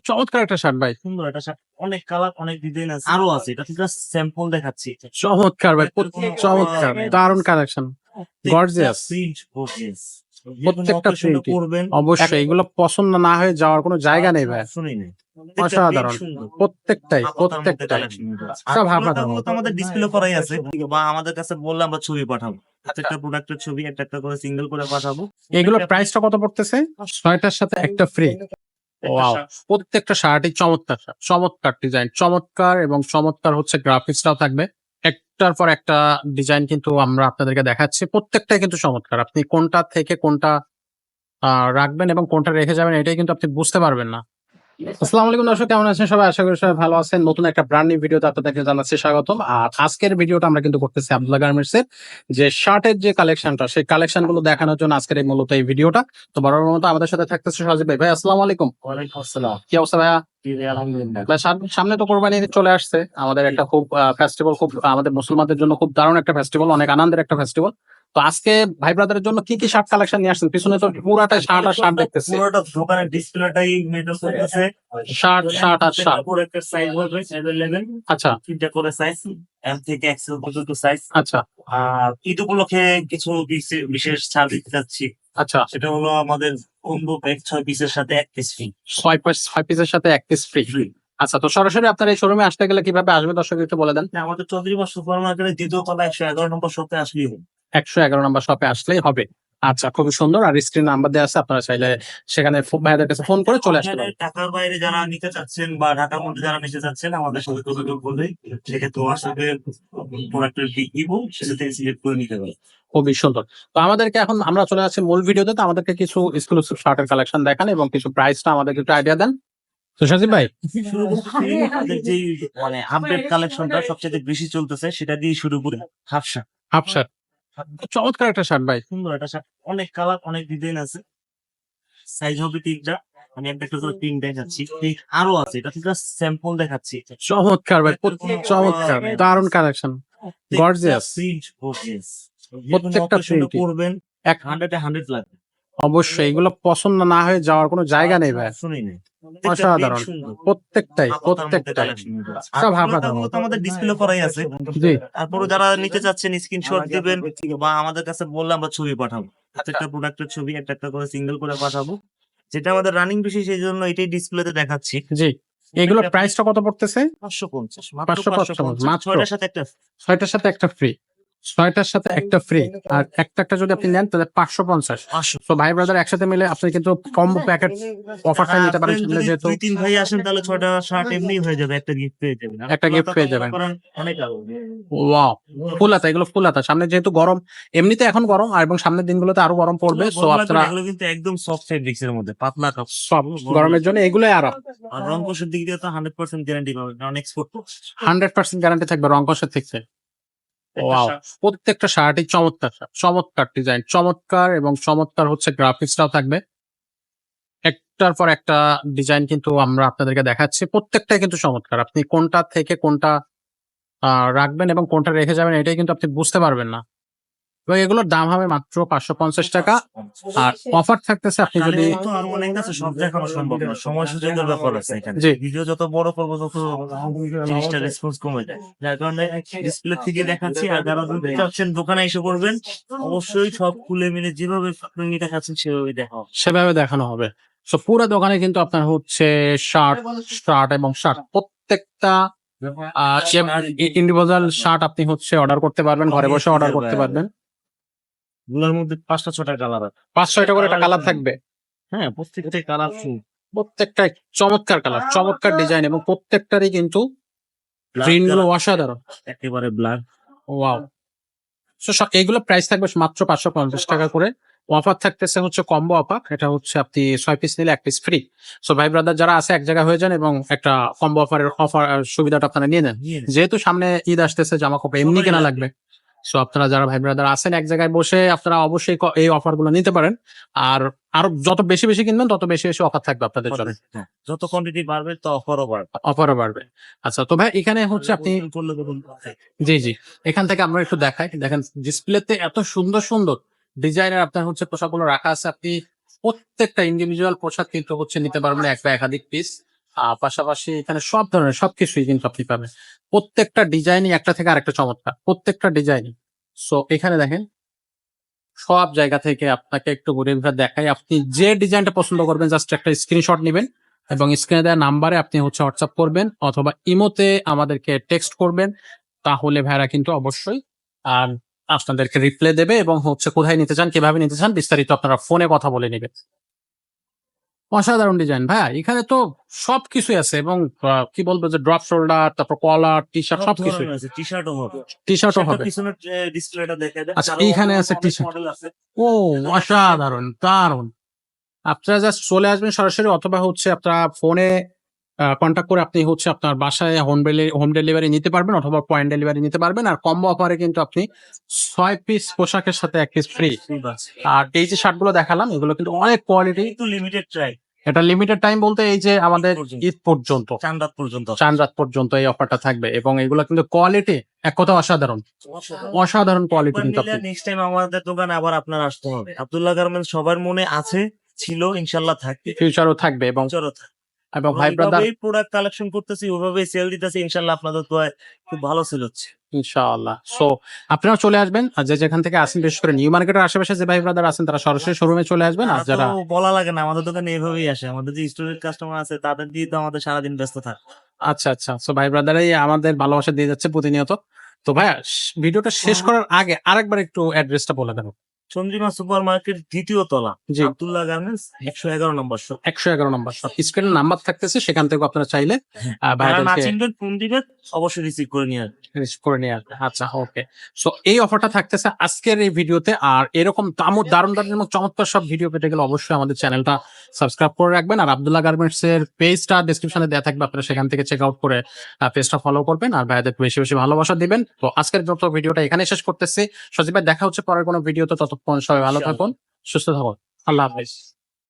চমৎকার একটা শার্ট ভাই। সুন্দর একটা শার্ট, অনেক কালার, অনেক ডিজাইন আছে, আরো আছে। এটা জাস্ট স্যাম্পল দেখাচ্ছি। চমৎকার ভাই, চমৎকার, দারুণ কালেকশন, গর্জিয়াস। প্রিন্ট গর্জিয়াস, প্রত্যেকটা প্রিন্ট করবেন অবশ্যই, এগুলো পছন্দ না হয়ে যাওয়ার কোনো জায়গা নেই ভাই। শুনেই নেই, অসাধারণ, প্রত্যেকটাই সব হাফাতা আমাদের ডিসপ্লে করাই আছে, বা আমাদের কাছে বললে আমরা ছবি পাঠাবো। প্রত্যেকটা প্রোডাক্টের ছবি একটা একটা করে সিঙ্গেল করে পাঠাবো। এগুলোর প্রাইসটা কত পড়তেছে? 6টার সাথে একটা ফ্রি। ওয়াও, প্রত্যেকটা শার্টই চমৎকার, চমৎকার ডিজাইন, চমৎকার এবং চমৎকার হচ্ছে গ্রাফিক্সটাও থাকবে। একটার পর একটা ডিজাইন কিন্তু আমরা আপনাদেরকে দেখাচ্ছি, প্রত্যেকটাই কিন্তু চমৎকার। আপনি কোনটা থেকে কোনটা রাখবেন এবং কোনটা রেখে যাবেন এটাই কিন্তু আপনি বুঝতে পারবেন না। আসসালামু আলাইকুম দর্শক, কেমন আছেন সবাই? আশা করি সবাই ভালো আছেন। নতুন একটা ব্র্যান্ড নিউ ভিডিওতে আপনাদেরকে জানাচ্ছি স্বাগতম। আর আজকের ভিডিওটা আমরা কিন্তু করতেছি আব্দুল্লাহ গার্মেন্টস এর যে শার্টের যে কালেকশনটা, সেই কালেকশন গুলো দেখানোর জন্য আজকের এই মূলত এই ভিডিওটা। তো বড় মতো আমাদের সাথে থাকতেছে সাজিব ভাই। ভাই আসসালামু আলাইকুম। ওয়ালাইকুম আসসালাম। কি অবস্থা ভাইয়া? আলহামদুলিল্লাহ। ভাই, সামনে তো কোরবানি ঈদ চলে আসছে, আমাদের একটা খুব ফেস্টিভ্যাল, খুব আমাদের মুসলমানদের জন্য খুব দারুণ একটা ফেস্টিভ্যাল, অনেক আনন্দের একটা ফেস্টিভ্যাল। তো আজকে ভাই ব্রাদারের জন্য কি কি শার্ট কালেকশন নিয়ে আসছেন? পিছনে তো পুরাটা শার্ট আর শার্ট দেখতেছি। পুরোটা দোকানের ডিসপ্লেটাই মেটাল করতেছে। শার্ট শার্ট আর শার্ট। পুরো একটা সাইজ হবে, अवेलेबल। আচ্ছা তিনটা করে সাইজ, এম থেকে এক্সেল পর্যন্ত সাইজ। আচ্ছা আর ঈদ উপলক্ষে কিছু বিশেষ ছাড় দিতে যাচ্ছি। আচ্ছা, সেটা হলো আমাদের কম্বো প্যাক 6 পিসের সাথে 1 পিস ফ্রি। 6 পিসের সাথে 1 পিস ফ্রি। আচ্ছা, তো সরাসরি আপনার এই শোরুমে আসতে গেলে কিভাবে আসবে দর্শক একটু বলে দেন। আমাদের চৌধুরী বা সুপার মার্কেটের দ্বিতীয় তলা 111 নম্বর শপে আসলেই হবে। 111 নম্বর শপে আসলেই হবে। আচ্ছা, খুবই সুন্দর। আর স্ক্রিন নাম্বার দেওয়া আছে, আপনারা চাইলে সেখানে ভাইয়াদের কাছে ফোন করে চলে আসতে পারেন। ঢাকার বাইরে যারা নিতে চাচ্ছেন বা ঢাকার মধ্যে যারা নিতে চাচ্ছেন, আমাদের সাথে যোগাযোগ করলে সেক্ষেত্রে তোমার সাথে প্রোডাক্টের লিঙ্ক দিব, সেটা থেকে সিলেক্ট করে নিতে পারবে। খুবই সুন্দর। তো আমাদেরকে এখন আমরা চলে যাচ্ছি মূল ভিডিওতে। তো আমাদেরকে কিছু এক্সক্লুসিভ শার্টের কালেকশন দেখান এবং কিছু প্রাইসটা আমাদেরকে একটু আইডিয়া দেন। তো সাজিব ভাই, শুরু করছি আমাদের যে মানে আপডেট কালেকশনটা সবচেয়ে বেশি চলতেছে, সেটা দিয়ে শুরু করি। হাফ শার্ট, হাফ শার্ট, চমৎকার একটা শার্ট ভাই। সুন্দর একটা শার্ট, অনেক কালার, অনেক ডিজাইন আছে। সাইজ হবে তিনটা, আমি একটা একটা করে প্রিন্ট দেখাচ্ছি, আরো আছে। এটা জাস্ট স্যাম্পল দেখাচ্ছি। চমৎকার ভাই, চমৎকার, দারুণ কালেকশন, গর্জিয়াস। প্রিন্ট গর্জিয়াস, প্রত্যেকটা প্রিন্ট করবেন এক 100 লাগবে। অবশ্যই, এগুলো পছন্দ না হয়ে যাওয়ার কোনো জায়গা নেই ভাই। শুনি নেই, অসাধারণ, প্রত্যেকটাই সব হাফাতা আমাদের ডিসপ্লে করাই আছে। জি। তারপরে যারা নিতে চাচ্ছেন স্ক্রিনশট দিবেন, বা আমাদের কাছে বললে আমরা ছবি পাঠাবো। প্রত্যেকটা প্রোডাক্টের ছবি একটা একটা করে সিঙ্গেল করে পাঠাবো। যেটা আমাদের রানিং বেশি, সেই জন্য এটাই ডিসপ্লেতে দেখাচ্ছি। জি। এগুলোর প্রাইসটা কত পড়তেছে? 550, 550 মাত্র। 6টার সাথে একটা 6টার সাথে একটা ফ্রি, 6টার সাথে একটা ফ্রি। আর একটা একটা যদি আপনি নেন তাহলে 550। 500। তো ভাই ব্রাদার একসাথে মিলে আপনি কিন্তু কম্বো প্যাকেট অফারটা নিতে পারেন। যদি যেহেতু 2-3 ভাই আসেন, তাহলে 6টা শার্ট এমনি হয়ে যাবে, একটা গিফট পেয়ে যাবেন। একটা gift পেয়ে যাবেন। অনেক আলো। ওয়াও, ফুল হাতা, এগুলো ফুল হাতা। সামনে যেহেতু গরম, এমনিতে এখন গরম, আর এবং সামনের দিনগুলোতে আরো গরম পড়বে। সো আপনারা এগুলো কিন্তু একদম সফট ফেব্রিক্স এর মধ্যে, পাতলা কাপ। সব গরমের জন্য এগুলোই আরাম। আর রং কোষের দিক দিয়ে তো 100% গ্যারান্টি পাবেন, কারণ এক্সপোর্ট। 100% গ্যারান্টি থাকবে রং কষের থেকে। ওয়াও, প্রত্যেকটা শার্টই চমৎকার, চমৎকার ডিজাইন, চমৎকার এবং চমৎকার হচ্ছে গ্রাফিক্সটাও থাকবে। একটার পর একটা ডিজাইন কিন্তু আমরা আপনাদেরকে দেখাচ্ছি, প্রত্যেকটাই কিন্তু চমৎকার। আপনি কোনটা থেকে কোনটা রাখবেন এবং কোনটা রেখে যাবেন এটাই কিন্তু আপনি বুঝতে পারবেন না। এবং এগুলোর দাম হবে মাত্র 550 টাকা। আর অফার থাকতেছে, আপনি যদি তো আরো অনেক আছে, সব দেখানো সম্ভব না, সময় সুযোগের ব্যাপার আছে এখানে। জি। ভিডিও যত বড় করবো তত জিনিসটা রেসপন্স কমে যায়, যার কারণে ডিসপ্লে থেকে দেখাচ্ছি। আর যারা যদি চাচ্ছেন দোকানে এসে করবেন, অবশ্যই সব খুলে মিলে যেভাবে আপনি দেখাচ্ছেন সেভাবে দেখা হবে। সেভাবে দেখানো হবে। সো পুরো দোকানে কিন্তু আপনার হচ্ছে শার্ট শার্ট এবং শার্ট, প্রত্যেকটা ইন্ডিভিজুয়াল শার্ট আপনি হচ্ছে অর্ডার করতে পারবেন, ঘরে বসে অর্ডার করতে পারবেন। গুলোর মধ্যে 5টা-6টা কালার আছে। 5-6টা করে একটা কালার থাকবে। হ্যাঁ, প্রত্যেকটাই কালারফুল, প্রত্যেকটাই চমৎকার কালার, চমৎকার ডিজাইন এবং প্রত্যেকটারই কিন্তু প্রিন্ট গুলো অসাধারণ। একেবারে ব্ল্যাক। ওয়াও। সো এইগুলো প্রাইস থাকবে মাত্র 550 টাকা করে। অফার থাকতেছে হচ্ছে কম্বো অফার, এটা হচ্ছে আপনি 6 পিস নিলে 1 পিস ফ্রি। সো ভাই ব্রাদার যারা আছে এক জায়গায় হয়ে যান এবং একটা কম্বো অফার সুবিধাটা আপনারা নিয়ে নেন। যেহেতু সামনে ঈদ আসতেছে, জামা কাপড় এমনি কেনা লাগবে। সো আপনারা যারা ভাই ব্রাদার আছেন এক জায়গায় বসে, আপনারা অবশ্যই এই অফার গুলো নিতে পারেন। আর আরো যত বেশি বেশি কিনবেন তত বেশি বেশি অফার থাকবে আপনাদের জন্য। যত কোয়ান্টিটি বাড়বে তো অফারও বাড়বে। অফারও বাড়বে। আচ্ছা, তো ভাই এখানে হচ্ছে আপনি জি জি, এখান থেকে আমরা একটু দেখাই। দেখেন ডিসপ্লেতে এত সুন্দর সুন্দর ডিজাইনের আপনার হচ্ছে পোশাকগুলো রাখা আছে। আপনি প্রত্যেকটা ইন্ডিভিজুয়াল পোশাক কিন্তু হচ্ছে নিতে পারবেন এক বা একাধিক পিস। পাশাপাশি এখানে সব ধরনের সবকিছুই কিন্তু আপনি পাবেন। প্রত্যেকটা ডিজাইনই একটা থেকে আরেকটা চমৎকার, প্রত্যেকটা ডিজাইনই। সো এখানে দেখেন সব জায়গা থেকে আপনাকে একটু ঘুরে ঘুরে দেখাই। আপনি যে ডিজাইনটা পছন্দ করবেন জাস্ট একটা স্ক্রিনশট নেবেন এবং স্ক্রিনে দেওয়া নাম্বারে আপনি হচ্ছে হোয়াটসঅ্যাপ করবেন অথবা ইমোতে আমাদেরকে টেক্সট করবেন। তাহলে ভাইরা কিন্তু অবশ্যই আর আপনাদেরকে রিপ্লাই দেবে এবং হচ্ছে কোথায় নিতে চান, কিভাবে নিতে চান বিস্তারিত আপনারা ফোনে কথা বলে নেবেন। অসাধারণ ডিজাইন ভাইয়া, এখানে তো সবকিছুই আছে এবং কি বলবো যে ড্রপ শোল্ডার, তারপর কলার, টি শার্ট সব সবকিছু। ধরনের আছে, টি শার্টও হবে। টি শার্টও শার্টটা হবে। পিছনের ডিসপ্লেটা দেখে দেন। আচ্ছা, আরো এইখানে অনেক আছে টি-শার্ট। মডেল আছে। ও অসাধারণ, দারুণ। আপনারা জাস্ট চলে আসবেন সরাসরি অথবা হচ্ছে আপনারা ফোনে কন্ট্যাক্ট করে আপনি হচ্ছে আপনার বাসায় হোম ডেলিভারি নিতে পারবেন অথবা পয়েন্ট ডেলিভারি নিতে পারবেন। আর কম্বো অফারে কিন্তু আপনি 6 পিস পোশাকের সাথে 1 পিস ফ্রি। ঠিক আছে। আর এই যে শার্টগুলো দেখালাম এগুলো কিন্তু অনেক কোয়ালিটি। কিন্তু লিমিটেড ট্রাই, এটা লিমিটেড টাইম বলতে এই যে আমাদের পর্যন্ত। ঈদ পর্যন্ত, চাঁদ রাত পর্যন্ত। চাঁদ রাত পর্যন্ত এই অফারটা থাকবে এবং এগুলো কিন্তু কোয়ালিটি এক কথা অসাধারণ, অসাধারণ কোয়ালিটি কিন্তু আপনি। নেক্সট টাইম আমাদের দোকানে আবার আপনার আসতে হবে। আব্দুল্লাহ গার্মেন্টস সবার মনে আছে, ছিল, ইনশাল্লাহ থাকবে, ফিউচারও থাকবে এবং ফিউচারও থাকবে। এবং ভাই ব্রাদার ওইভাবেই প্রোডাক্ট কালেকশন করতেছি, ওইভাবেই সেল দিতেছি, ইনশাল্লাহ আপনাদের দোয়ায় খুব ভালো সেল হচ্ছে। ইনশাআল্লাহ। সো আপনারা চলে আসবেন আর যে যেখান থেকে আসেন, বিশেষ করে নিউ মার্কেটের আশেপাশে যে ভাই ব্রাদার আছেন তারা সরাসরি শোরুমে চলে আসবেন। আর তারা যারা তো বলা লাগে না, আমাদের দোকানে এভাবেই আসে। আমাদের যে স্টুডেন্ট কাস্টমার আছে তাদের দিয়ে তো আমাদের সারাদিন ব্যস্ত থাকে। আচ্ছা আচ্ছা, সো ভাই ব্রাদারই আমাদের ভালোবাসা দিয়ে যাচ্ছে প্রতিনিয়ত। তো ভাইয়া ভিডিওটা শেষ করার আগে আরেকবার একটু অ্যাড্রেসটা বলে দেন। চন্দ্রিমা সুপার মার্কেট 2য় তলা, জি, আব্দুল্লাহ গার্মেন্টস 111 নম্বর শপ। 111 নম্বর শপ। স্ক্রিনে নাম্বার থাকতেছে, সেখান থেকে আপনারা চাইলে যারা না ভাইয়াদেরকে চিনবেন ফোন দিবেন, অবশ্যই রিসিভ করে নিয়ে আসবেন। রিসিভ করে নিয়ে আসবে। আচ্ছা, ওকে। সো এই অফারটা থাকতেছে আজকের এই ভিডিওতে। আর এরকম দারুণ দারুণ এবং চমৎকার সব ভিডিও পেতে গেলে অবশ্যই আমাদের চ্যানেলটা সাবস্ক্রাইব করে রাখবেন। আর আব্দুল্লাহ গার্মেন্টস এর পেজটা ডেসক্রিপশনে দেওয়া থাকবে, আপনারা সেখান থেকে চেক আউট করে পেজটা ফলো করবেন আর ভাইয়াদের বেশি বেশি ভালোবাসা দিবেন। তো আজকের যত ভিডিওটা এখানে শেষ করতেছি। সজীব ভাই, দেখা হচ্ছে পরের কোনো ভিডিওতে। ততক্ষণ সবাই ভালো থাকুন, সুস্থ থাকুন। আল্লাহ হাফেজ।